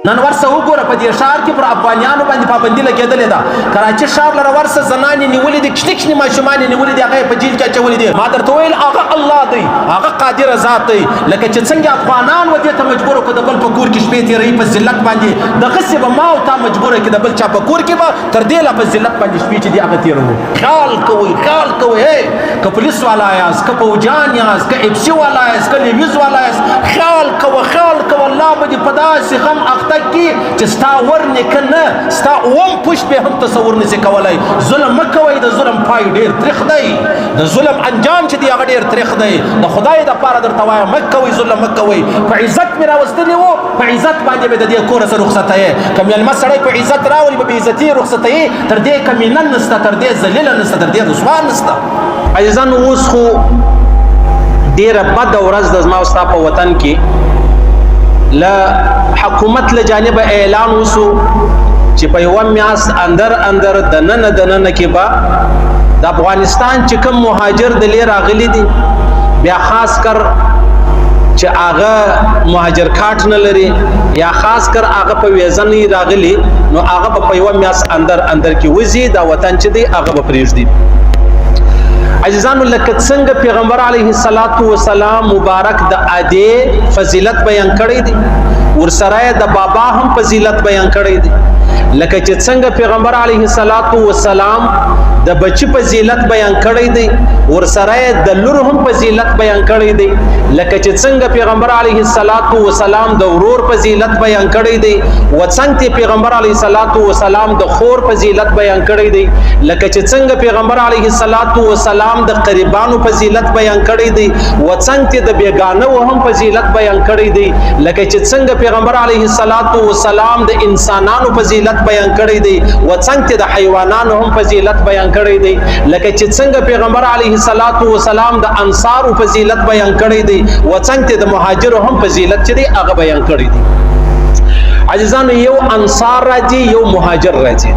نن ورسه وګوره په دې ښار کې پر افغانیانو باندې پابندي لګېدلې ده. کراچي ښار لره ورسه زنانې نیولې دي، کشنې کشنې ماشومانې نیولې دي، هغه یې په جیل کې اچولې دي. ما درته ویل هغه الله دی، هغه قادر ذات دی. لکه چې څنګه افغانان و دې ته مجبور کړو د بل په کور کې شپې تېروي په ذلت باندې، دغسې به ما او تا مجبوره کړي د بل چا په کور کې به تر دې لا په ذلت باندې شپې چې دي هغه تېروو. خیال کوئ، خیال کوئ. که پولیس والا یاست، که پوجان یاست، که اف سی والا یاست، که لیویز والا یاست، خیال کوه، خیال کوه. الله به دې په داسې غم اخته کړي چې ستا ور نیکه نه، ستا اوم پشت به هم تصور نشي کولی. ظلم مه کوئ، د ظلم پای ډېر تریخ دی، د ظلم انجام چې دی هغه ډېر تریخ دی. د خدای دپاره درته وایم مه کوئ، ظلم مه کوئ. په عزت مې راوستلي وو، په عزت باندې مې د دې کوره څه رخصتوي. که میلمه سړی په عزت راولي به په عزتي رخصتوي، تر دې کمینه نشته، تر دې ذلیله نشته، تر دې رسوا نشته. عزیزانو اوس خو ډېره بده ورځ د زما او ستا په وطن کې له حکومت له جانبه اعلان وسو چې په یوه میاشت اندر دننه کې به د افغانستان چې کوم مهاجر د لې راغلي دي، بیا خاص کر چې هغه مهاجر کارت نه لري یا خاص کر هغه په ویزه نه راغلي، نو هغه په یوه میاشت اندر کې وځي، دا وطن چې دی هغه به پرېږدي. عزیزانو لکه څنګه پیغمبر علیه الصلاۃ والسلام مبارک د ادې فضیلت بیان کړی دی، ورسره د بابا هم فضیلت بیان کړی دی. لکه چې څنګه پیغمبر علیه الصلاۃ والسلام د بچی فضیلت بیان کړی دی، ورسره د لور هم فضیلت بیان کړی دی. لکه چې څنګه پیغمبر علیه الصلاۃ والسلام د ورور فضیلت بیان کړی دی، وڅنګ پیغمبر علیه الصلاۃ والسلام د خور فضیلت بیان کړی دی. لکه چې څنګه پیغمبر علیه الصلاۃ والسلام د قریبانو فضیلت بیان کړی دی، وڅنګ د بیگانه هم فضیلت بیان کړی دی. لکه چې څنګه پیغمبر علیه الصلاۃ والسلام د انسانانو فضیلت بیان کړی دی، وڅنګ د حیوانانو هم فضیلت بیان کړی دی. لکه چې څنګه پیغمبر علیه الصلاۃ والسلام د انصارو فضیلت بیان کړی دی، وڅنګ د مهاجرو هم فضیلت چې دی هغه بیان کړی دی. عزیزانو یو انصار راځي، یو مهاجر راځي.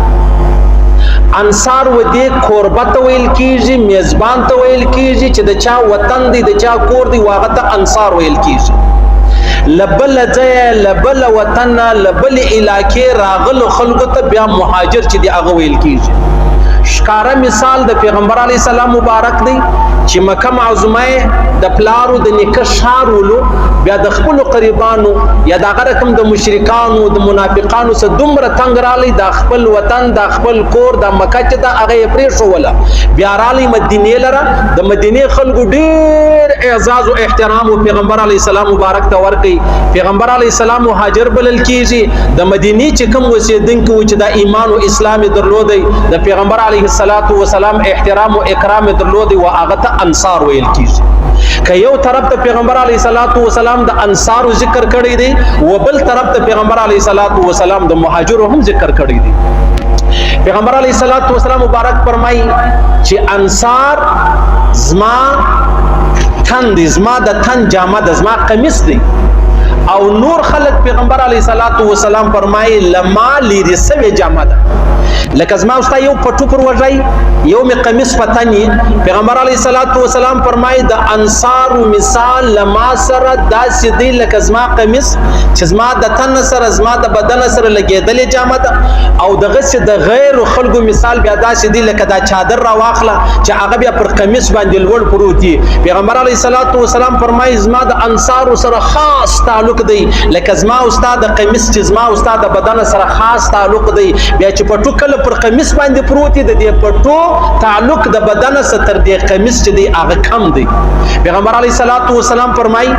انصار و دې کوربه ته ویل کیږي، میزبان ته ویل کیږي چې د چا وطن دی، د چا کور دی، واغه ته انصار ویل کیږي. لبل ځای، لبل وطن، لبل علاقې راغلو خلکو ته بیا مهاجر چې دی هغه ویل کیږي. ښکاره مثال د پیغمبر علیه السلام مبارک دی چې مکه معظمه د پلارو د نیکه ښار ولو، بیا د خپلو قریبانو یا د هغه رقم د مشرکانو د منافقانو څخه دومره تنګ رالی، د خپل وطن، د خپل کور، د مکه چې د هغه یې پرېښوله، بیا رالی مدینې لره. د مدینې خلکو ډېر اعزاز او احترام و پیغمبر علیه السلام مبارک ته ورکوي. پیغمبر علیه السلام مهاجر بلل کیږي. د مدینې چې کوم اوسېدونکي و چې د ایمان او اسلام یې درلودی، د پیغمبر علیه الصلاۃ والسلام احترام او اکرام یې درلودی، و هغه ته انصار ویل کیږي. که یو طرف ته پیغمبر علیه الصلاۃ والسلام د انصارو ذکر کړی دی، و بل طرف ته پیغمبر علیه الصلاۃ والسلام د مهاجرو هم ذکر کړی دی. پیغمبر علیه الصلاۃ والسلام مبارک فرمایي چې انصار زما تن دی، زما د تن جامه ده، زما قمیص دی. او نور خلق پیغمبر علیه الصلاۃ والسلام فرمایي لما لیري سوی جامه ده. لکه زما اوستا یو پټو پر وژای، یو می قمیص پتنی. پیغمبر علیه الصلاۃ والسلام فرمایي د انصار مثال لما سره داسې دی لکه زما قمیص چې زما د تن سره، زما د بدن سره لګېدلې جامه ده. او دغه د غیر خلکو مثال بیا داسې دی لکه دا چادر را واخله چې هغه بیا پر قمیص باندې لوړ پروت دی. پیغمبر علیه الصلاۃ والسلام فرمایي زما د انصارو سره خاص تعلق دی، لکه زما اوستا د قمیص چې زما اوستا د بدن سره خاص تعلق دی. بیا چې پټو کله پر قمیص باندې پروت دی، د دې پټو تعلق د بدن سره تر دې قمیص چې دی هغه کم دی. پیغمبر علیه الصلاۃ والسلام فرمایي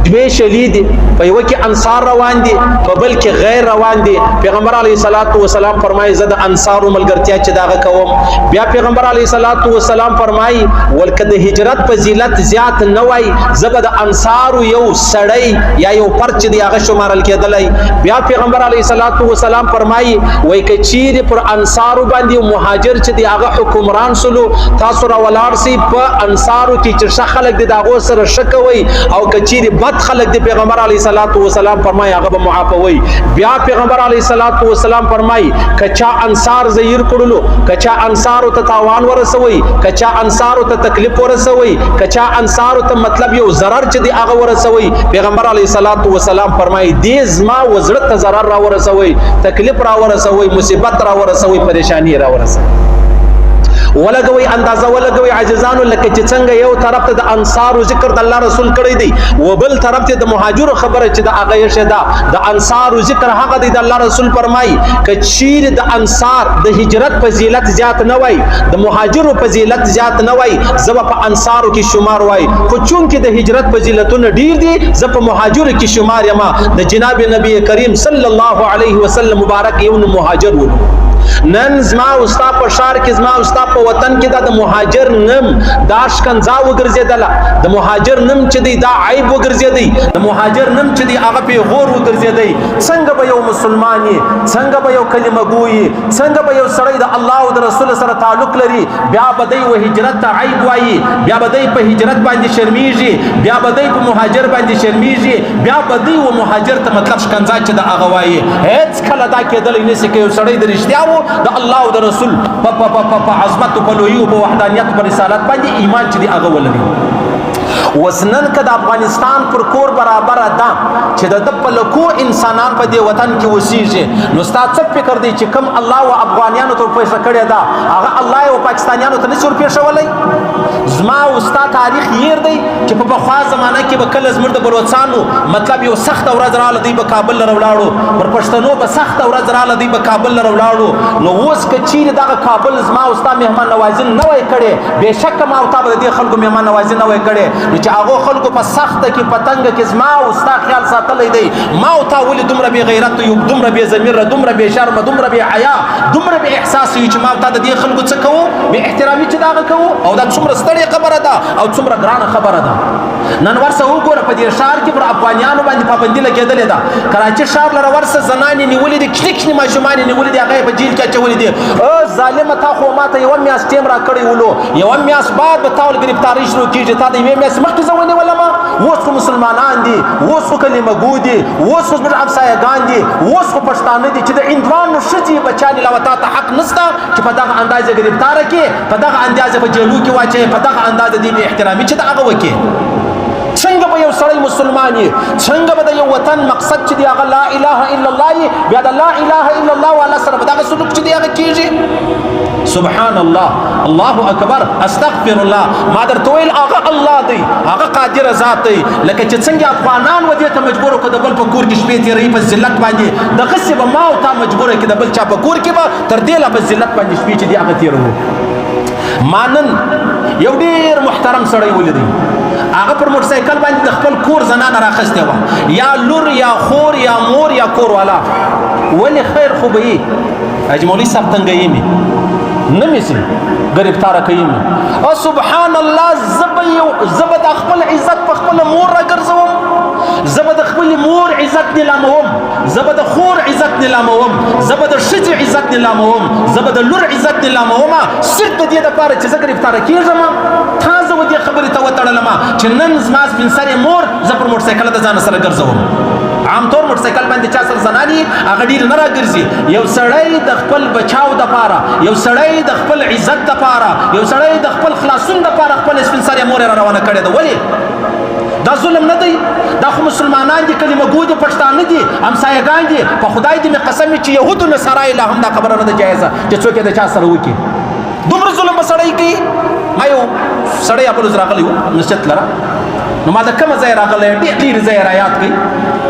دوی شلید په یو کې انصار روان دي، په بل کې غیر روان دي. پیغمبر علیه الصلاۃ والسلام فرمایي زه د انصارو ملګرتیا چې داغه کوم. بیا پیغمبر علیه الصلاۃ والسلام فرمایي ولکه د هجرت فضیلت زیات نه وای، زه به د انصارو یو سړی یا یو پرچ دی هغه شمارل کېدلی. بیا پیغمبر علیه الصلاۃ والسلام فرمایي وای که چیرې پر انصارو باندې مهاجر چې دی هغه حکمران سلو، تاسو را ولاړ سئ په انصارو کې چې ښه خلک دي د هغو سره ښه کوئ، او که چیرې بد خلق دی پیغمبر علیه الصلاۃ والسلام فرمایي هغه به معافوي. بیا پیغمبر علیه الصلاۃ والسلام فرمایي کچا انصار زیر کړلو، کچا انصارو ته تاوان ورسوي، کچا انصارو ته تکلیف ورسوي، کچا انصارو ته مطلب یو ضرر چې دی هغه ورسوي، پیغمبر علیه الصلاۃ الصلوات والسلام فرمایي دې زما وزړه ته ضرر را ورسوي، تکلیف را ورسوي، مصیبت را ورسوي، پریشانی را ورسوي. ولګوي اندازه ولګوي عاجزانو، لکه چې څنګه یو طرف ته د انصارو ذکر د الله رسول کړی دی و بل طرف ته د مهاجرو خبره چې د هغه یې شه ده د انصارو ذکر هغه دی. د الله رسول فرمایي که چیرې د انصار د هجرت فضیلت زیات نه وای، د مهاجرو فضیلت زیات نه وای، زه به په انصارو کې شمار وای، خو چونکې د هجرت فضیلتونه ډیر دي زه په مهاجرو کې شمار یم. د جناب نبی کریم صلی الله علیه وسلم مبارک یو مهاجر و. نن زما استا په شار کې زما استا په وطن کې د مهاجر نم دا شکنځا وګرځیدله، د مهاجر نم چې دی دا عیب وګرځیدی، د مهاجر نم چې دی هغه پیغور وګرځیدی. څنګه به یو مسلمان یې، څنګه به یو کلمه ګوي، څنګه به یو سړی د الله او د رسول سره تعلق لري بیا به دی و هجرت ته عیب وایي، بیا به دی په هجرت باندې شرمیږي، بیا به دی په مهاجر باندې شرمیږي، بیا به دی و مهاجر ته مطلب شکنځا چې د هغه وایي. هیڅ کله دا کېدلی نشي که یو سړی د رښتیا د الله او د رسول په عظمت او په لویي او په وحدانیت او په رسالت باندې ایمان چې دی هغه ولري. وسنن که د افغانستان پر کور برابر ده چې د په لکو انسانان په دې وطن کې اوسېږي، نو ستا څه فکر دی چې کوم الله او افغانیانو ته پیښه کړې ده هغه الله او پاکستانیانو ته نشي ورپېښولی؟ زما او ستا تاریخ هیر دی چې په پخوا زمانه کې به کله زموږ د بلوڅانو مطلب یو سخته ورځ راغله دوی به کابل لره ولاړو، پر پښتنو به سخته ورځ راغله دوی به کابل لره ولاړو. نو اوس که چیرې دغه کابل زما او ستا مهمان نوازي نه وای کړې، بېشکه ما او تا به د دې خلکو مهمان نوازي نه وای کړې، نو چې هغو خلکو په سخته کې په تنګه کې زما او ستا خیال ساتلی دی. ما او تا ولې دومره بې غیرت یو، دومره بې ضمیره، دومره بې شرمه، دومره بې حیا، دومره بې احساس یو چې ما او تا د دې خلکو څه کوو؟ بې احترامي چې د هغه کوو. او دا څومره ستړې خبره ده او څومره ګرانه خبره ده. نن ورسه وګوره په دې ښار کې پر افغانیانو باندې پابندي لګېدلې ده. کراچي ښار لره ورسه زنانې نیولې دي، کښنې کښنې ماشومان یې نیولې دي، هغه یې په جیل کې اچولې دي. ظالمه تا خو ما ته یوه میاشت ټیم را کړی ولو، یوه میاشت بعد به تا ول ګرفتاري شروع کېږي، تا د یوې میاشتې مخکې زه ونیولم. اوس خو مسلمانان دي، اوس خو کلمه ګو دي، اوس خو زموږ همسایهګان دي، اوس خو پښتانه دي چې د هندوانو ښځې بچیانې علاوه تا ته حق نشته چې په دغه اندازه ګرفتاره کړې، په دغه اندازه په جیلو کې واچوې، په دغه اندازه دې بې احترامي چې د هغه وکړې. څنګه به یو سړی مسلمان یې، څنګه به د یو وطن مقصد چې دی هغه لا اله الا الله یې، بیا د لا اله الا الله والا سره به دغه سلوک چې دی هغه کېږي؟ سبحان الله، الله اکبر، استغفر الله. ما درته ویل هغه الله دی، هغه قادر ذات دی. لکه چې څنګه افغانان و دې ته مجبور کړو د بل په کور کې شپې تېروي په ذلت باندې، دغسې به ما او تا مجبور کړي د بل چا په کور کې به تر دې لا په ذلت باندې شپې چې دی هغه تېروو. ما نن یو ډېر محترم سړی ولیدی، هغه پر موټر سایکل باندې د خپل کور زنانه راخستې وه، یا لور یا خور یا مور یا کور والا. ولې خیر خو به یې حاجي مولوي صاحب تنګوي مې نه مې سي ګرفتاره کوي مې. او سبحان الله، زه به د خپل عزت په خپله مور راګرځوم، زه به د خپلې مور عزت نیلاموم، زه به د خور عزت نیلاموم، زه به د ښځې عزت نیلاموم، زه به د لور عزت نیلاموم، صرف د دې دپاره چې زه ګرفتاره کېږم. تا زه و دې خبرې ته وتړلم چې نن زما سپین سرې مور زه پر موټرسایکله د ځانه سره ګرځوم. عام طور موټرسایکل باندې چا سره زنانې هغه ډېر نه راګرځي. یو سړی د خپل بچاو دپاره، یو سړی د خپل عزت دپاره، یو سړی د خپل خلاصون دپاره خپل سپین سرې مور یې را روانه کړې ده. ولې؟ دا ظلم نه دی؟ دا خو مسلمانان دي، کلمه ګو دي، پښتانه دي، همسایهګان دي. په خدای دې مې قسم وي چې یهودو نصارا یې لا هم دا خبره نه ده جایزه چې څوک یې د چا سره وکړي. دومره ظلم به سړی کوي. ما یو سړی اپلوز راغلی و مسجد لره، نو ما د کومه ځای راغلی ډېر ځای را یاد کړي،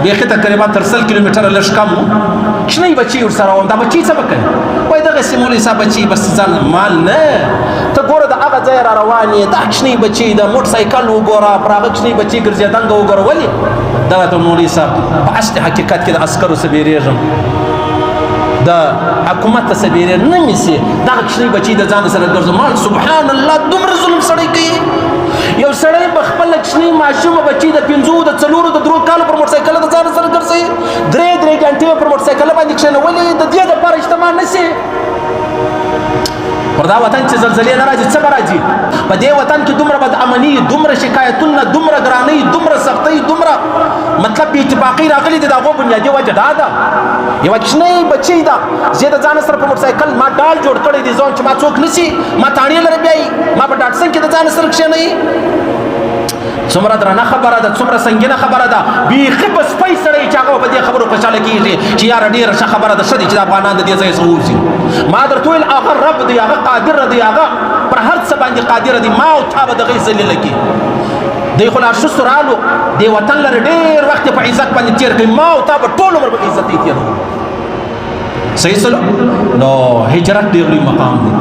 بیخي تقریبا تر 100 کیلومتره لږ کم و. کوچنی بچي ورسره وم. دا بچي څه به کوي؟ وایي دغسې مولوي صاحب بچي بس ځان مال نه، ته ګوره د هغه ځای را روان یې، دا کوچنی بچي د موټر سایکل وګوره، پر هغه کوچنی بچي ګرځېدنګه وګوره. ولې؟ دغه ته مولوي صاحب په اصل حقیقت کې د عسکرو څه بیریږم، د حکومت ته څه بیریږم نه مې سي، دغه کوچنی بچي د ځان سره ګرځم. سبحان الله، دومره ظلم سړی کوي. یو سړی په خپله کوچني ماشومه بچي د 5 د 4 د 3 کالو پر موټرسایکل د ځان سره ګرځوي، 3 ګنټې پر موټرسایکل باندې کښېنه. ولې؟ د دې دپاره اجتماع نه سي. پر دا وطن چې زلزلې نه راځي څه به راځي؟ په دې وطن کې دومره بدامني، دومره شکایتونه، دومره ګرانۍ، دومره سختۍ، دومره مطلب بې اتفاقۍ راغلي دي. د هغو بنیادي وجه دا ده، یوه کوچنۍ بچی ده، زه د ځان سره په موټرسایکل ما ډال جوړ کړی دی ځان چې ما څوک نه سي، ما تاڼې لري بیایي، ما په ډاټسن کې د ځان سره کښېنوي. څومره درنه خبره ده، څومره سنګینه خبره ده. بیخي په سپی سړی چې هغه په دې خبرو خوشحاله کېږي چې یاره ډېره ښه خبره ده، ښه دي چې د افغانان د دې ځای څخه ووځي. ما درته وویل هغه رب دی، هغه قادر دی، هغه پر هر څه باندې قادر دی. ما او تا به د هغې ذلیله کړي. دی خو لا شستو رالو، دې وطن لره ډېر وخت په عزت باندې تېر کړي. ما او تا به ټول عمر په عزت یې تېر کړو. صحیح سلو نو هجرت ډېر لوی مقام دی.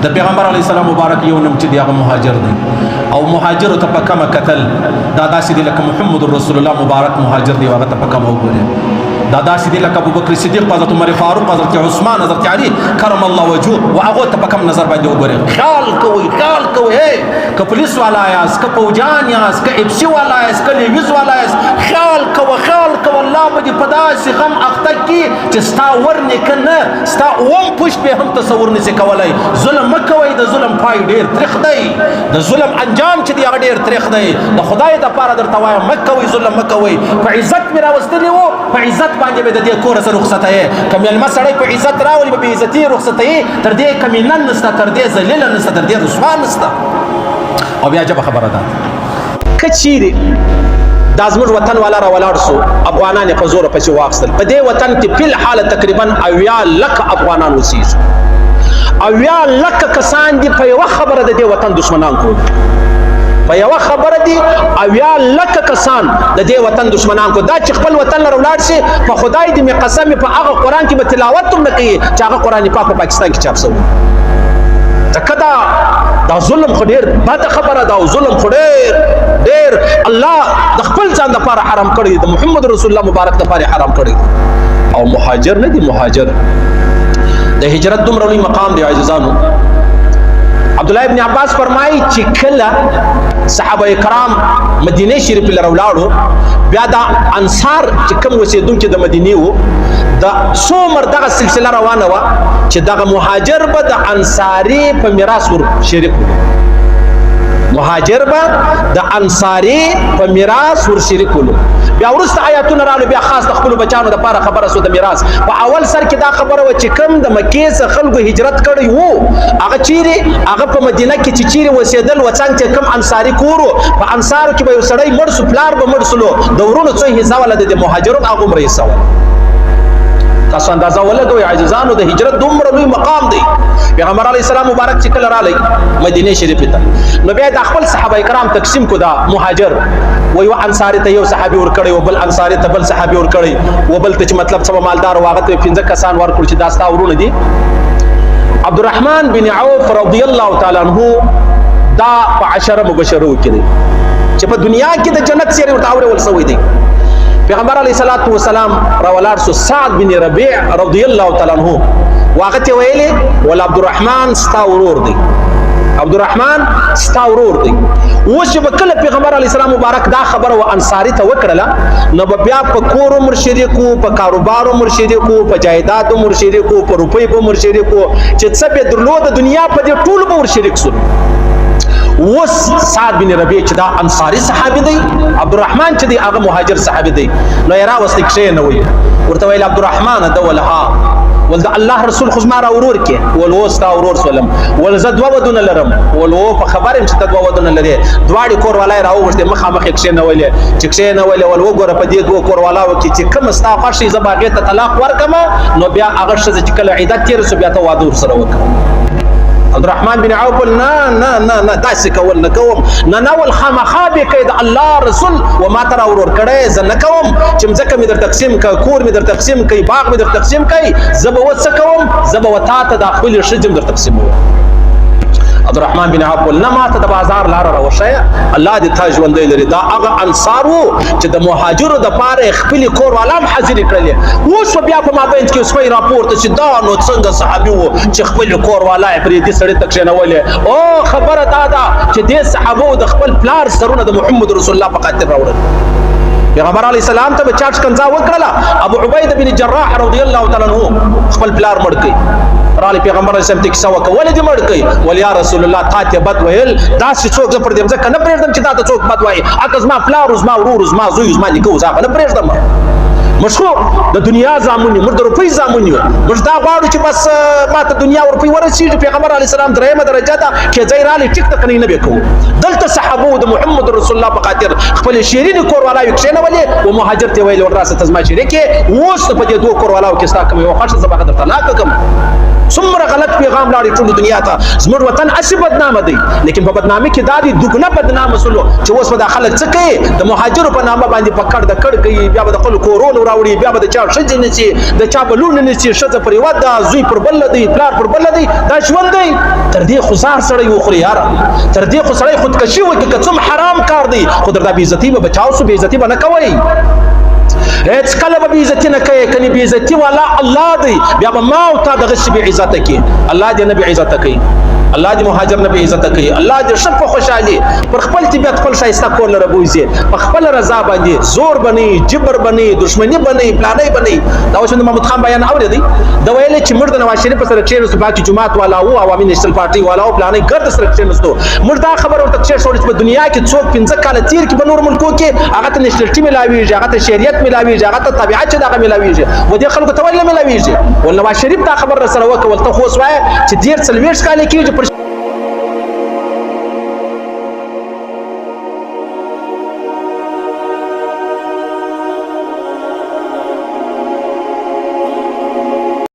د پیغمبر علیه السلام مبارک یو نوم چې دی هغه مهاجر دی، او مهاجرو ته په کمه کتل دا داسې دی لکه محمد رسول الله مبارک مهاجر دی، هغه ته په کمه وګورئ. دا داسې دی لکه ابوبکر صدیق، حضرت عمر فاروق، حضرت عثمان، حضرت علي کرم الله وجهه، و هغو ته په کم نظر باندې وګورئ. خیال کوئ، خیال کوئ، که پولیس والا یاست، که پوجان یاست، که اپسي والا یاست، که لیویز والا یاست، خیال کوه، خیال کوه. الله به دې په داسې غم اخته کړي چې ستا ور نیکه نه، ستا اوم پشت به هم تصور نشي کولی. ظلم مه کوئ، د ظلم پای ډېر تریخ دی، د ظلم انجام چې دی هغه ډېر تریخ دی. د خدای دپاره درته وایم مه کوئ، ظلم مه کوئ. په عزت مې راوستلي وو، په عزت باندې به د دې کوره څه رخصته یې. که مېلمه سړی په عزت راولي به بې عزتي یې رخصته یې. تر دې کمینه نسته، تر دې ذلیله نسته، تر دې رسوا نسته. او بیا عجبه خبره ده که چیرې دا زموږ وطن والا راولاړ سو، افغانان یې په زوره پسې واخیستل. په دې وطن کې فی الحال تقریبا 80 لکه افغانان اوسېږي. 80 لکه کسان دي په یوه خبره د دې وطن دشمنان کړو. په یوه خبره دي 80 لکه کسان د دې وطن دشمنان کو. دا چې خپل وطن لره ولاړ شي، په خدای دې مې قسم په هغه قرآن کې به تلاوت هم نه کوي چې هغه قرآن پاک په پاکستان کې چاپ شوی. ځکه دا ظلم خو ډېر بده خبره ده، او ظلم خو ډېر الله د خپل ځان دپاره حرام کړی دی، د محمد رسول الله مبارک دپاره حرام کړی دی. او مهاجر نه دی، مهاجر د هجرت دومره لوی مقام دی عزیزانو. عبدالله ابن عباس فرمایي چې کله صحابه کرام مدینه شریف لره ولاړو، بیا د انصار چې کوم اوسېدونکي د مدینې وو، د څو عمر دغه سلسله روانه وه چې دغه مهاجر به د انصاري په میراث ور شریک وو. مهاجر به د انصاري په میراث ور شریک ولو. بیا وروسته آیاتونه راغلي، بیا خاص د خپلو بچانو دپاره خبره سو د میراث. په اول سر کې دا خبره وه چې کوم د مکې څخه خلکو هجرت کړی وو، هغه چیرې هغه په مدینه کې چې چیرې اوسېدل، وڅنګ چې کوم انصاري کور وو، په انصارو کې به یو سړی مړ سو، پلار به مړ سولو، د ورونو څو حصه وله د مهاجرو هغومره حصه وله. تاسو اندازه ولګوئ عزیزانو، د هجرت دومره لوی مقام دی. پیغمبر علیه السلام مبارک چې کله رالی مدینه شریفې ته، نو بیا د خپل صحابه کرام تقسیم کو. دا مهاجر و یو انصاري ته یو صحابي ورکړی، و بل انصاري ته بل صحابي ورکړی، و بل ته چې مطلب څه مالدار و هغه ته 15 کسان ورکړو چې دا ستا ورونه دي. عبدالرحمن بن عوف رضی الله تعالی عنه دا په 10 مبشرو کې دی چې په دنیا کې د جنت سیری ورته اورول سوی دی. پیغمبر علیه الصلاۃ والسلام راولار سو سعد بن ربیع رضی الله تعالی عنہ واغه ته ویلې ول عبدالرحمن ستا ورور دی، عبدالرحمن ستا ورور دی. اوس چې کله پیغمبر علیه السلام مبارک دا خبره و انصاری ته وکړله، نو بیا په کور عمر شریکو، په کاروبار عمر شریکو، په جایداد عمر شریکو، په روپۍ په عمر شریکو، چې څه به درلود دنیا په دې ټول به ور شریک سو. اوس سعد بن ربیع چې دا انصاری صحابي دی، عبدالرحمن چې دی هغه مهاجر صحابي دی. نو یې راوستی کښېنوئ، ورته ویل عبدالرحمن ده ول ها، ول د الله رسول خو زما راورور کې، ول و ستا ورور سولم، ول زه 2 ودونه لرم، ول و په خبر یم چې ته 2 ودونه لرې. دواړې کوروالی راوغوښتې، مخامخ یې کښېنولې، چې کښېنولې ول وګوره په دې 2 کوروالاو کې چې کومه ستا خوښ شي زه به هغې ته طلاق ورکړم، نو بیا هغه ښځه چې کله عدت تېره سو بیا ته واده ورسره وکړه. عبدالرحمن بن عوف نه نه نه نه داسې کول نه کوم، نه نه ول خامخا به کوي د الله رسول و ما ته راورور کړی زه نه کوم چې مځکه مې در تقسیم کړه، کور مې در تقسیم کړي، باغ مې در تقسیم کړي، زه به اوس څه کوم، زه به تا ته د خپلې ښځې در تقسیموم. عبدالرحمن بن عوف ول نه ما ته د بازار لاره راوښیه، الله دې تا ژوندی لري. دا هغه انصار وو چې د مهاجرو دپاره یې خپلې کوروالا هم حاضرې کړلې. اوس به بیا په مابین کې سپی راپورته چې دا نو څنګه صحابي وو چې خپلې کوروالا یې پرې دې سړي ته کښېنولې. او خبره دا ده چې دې صحابو د خپل پلار سرونه د محمد رسول الله په خاطر راوړل. پیغمبر علیه السلام ته به چا شکنځا وکړله، ابو عبیده بن جراح رضی الله تعالی عنه خپل پلار مړ کړي. رالی پیغمبر علیه السلام ته کیسه وکړه، ولې دې مړ کړي؟ ول یا رسول الله تا ته بد ویل، داسې څوک زه پر دې ځکه نه پرېږدم چې تا ته څوک بد وایي. اکه زما پلار زما ورور زما زوی زما نیکه زه هغه نه پرېږدم. مشخو د دنیا زامن موږ د روپۍ زامن یو موږ دا غواړو چې بس ماته دنیا او روپۍ ورسیږي پیغمبر علی السلام درېمه درجه ده کې ځای رالی ټیک ته کني نه به کوو دلته صحابه د محمد رسول الله په خاطر خپل شیرین کوروالا یو کښینولې او مهاجر ته ویل وراسه تزما شیرې کې اوس په دې دوه کوروالاو کې ستا کوم یو خاصه زما قدر طلاق کوم څومره غلط پیغام لاړې ټول دنیا ته زموږ وطن اسی بدنامه دی لیکن په بدنامي کې دا دی دګنه بدنامه سلو چې اوس په داخله څه کوي د مهاجرو په نامه باندې پکړ د کړ کوي بیا به د خپل کورونو راوړي بیا به د چا ښځې نشي د چا بلون نشي ښځه پر یوه ده زوی پر بله دی پلار پر بله دی دا ژوند دی تر دې خو زار سړی وخوري یاره تر دې خو سړی خودکشي وکړي که څوم حرام کار دی خو در دا بېعزتي به بچاو سو بېعزتي به نه کوئ هیڅ کله به بېعزتي نه کوي کني بېعزتي والا الله دی بیا به ما او تا دغسې بېعزته کړي الله دې نه بېعزته کوي الله دې مهاجر نه بېعزته کوي الله دې ښه په خوشحالي پر خپل طبیعت خپل ښایسته کور لره بوځي په خپله رضا باندې زور به نه جبر به نه دښمني به نه پلانۍ به نه دا اوس د محمود خان بیان اورېدی دا ویلی چې موږ د نواز شریف په سره کښېنستو باقي جومات والا وو عوامي نیشنل پارټۍ والا وو پلانۍ ګرد سره کښېنستو موږ دا خبره ورته کښېښوله چې په دنیا کې څوک 15 کاله تېر کړي په نورو ملکو کې هغه ته نیشنلټي ملاوېږي هغه ته شریعت ملاوېږي هغه ته طبیعت چې دغه ملاوېږي و دې خلکو ته ولې نه ملاوېږي ول نواز شریف دا خبره راسره وکړه ول ته خو اوس وایه چې 13 40 کاله کېږي